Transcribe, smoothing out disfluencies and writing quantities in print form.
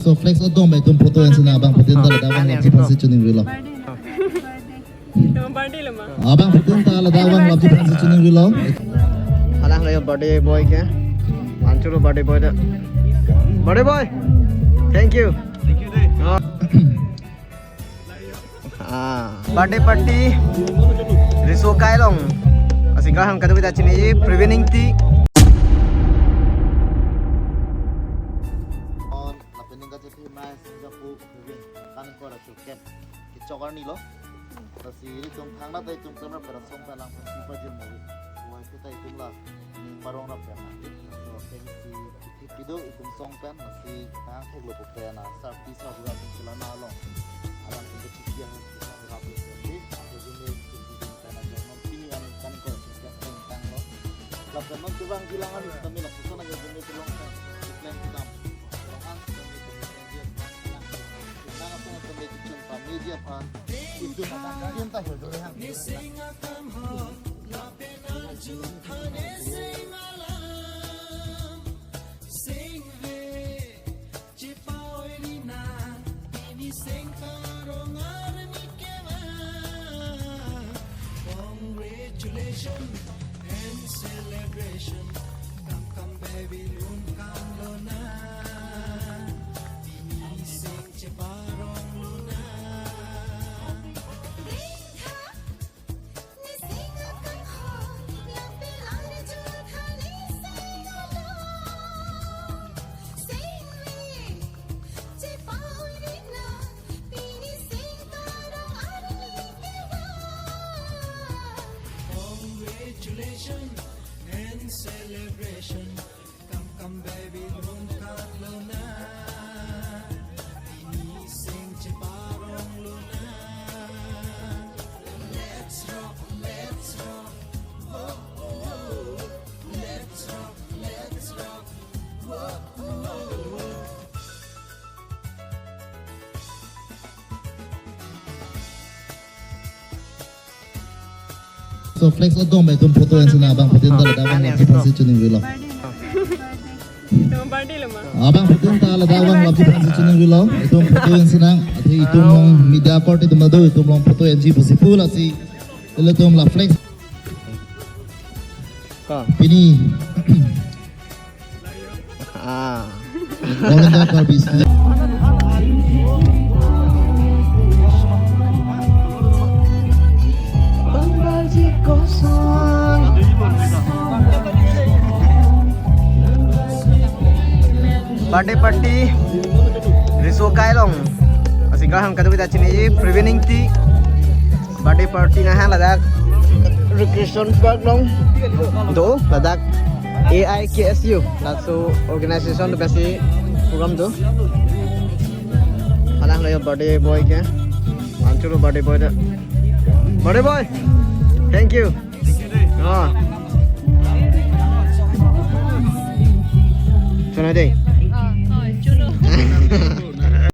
So flex odong may tum photo yan sinabang putin talaga bang labji pansi chuning rilo. Birthday lama. Abang putin talaga bang labji pansi chuning rilo. Alang layo birthday boy ke. Anchuru birthday boy da. Birthday boy. Thank you. Thank you deh. Birthday party. Riso kailong. Asingkah hang kadu kita cini prevening ti. Chokar ni lo, tasi ini tum thangna tai tum kamera pada song palang pipa jil mau, wah itu tai tum lah, ni barong rap ya, so pensi itu tum song pen masih tang thek lo pokte na, sar pisa buat tum celana lo, alam tum kecil yang rap itu, jadi ni tum pen aja, nanti yang kan kau cakap tentang lo, lapan nanti bang bilangan kami lah, pusat aja jadi tolong kan, plan kita, tolongan kami media pan itu entah ya dulu yang congratulations and celebration come baby lun come lona ini sing ceparong luna congratulations and celebration come baby lun come lona ini sing ceparong luna let's rock oh, oh, oh. let's rock oh, oh. So flex odong may tum photo yan sinabang putin talaga bang labji pansi chuning rilo. Birthday lama. Abang putin talaga bang labji pansi chuning rilo, itong photo yan sinang, at itong mong media court itong mado, itong mong photo yan si pusipula si, itong la flex. Pini. Orang dah karbis. Birthday party. Riso kailong. Asingkah hang kadu kita cini prevening ti. Birthday party na hang ladak recreation park dong. Do ladak AIKSU. Lalu organisasi tu besi program tu. Alang layo birthday boy ke. Anchuru birthday boy da. Birthday boy. Thank you. Thank you deh. Chana deh.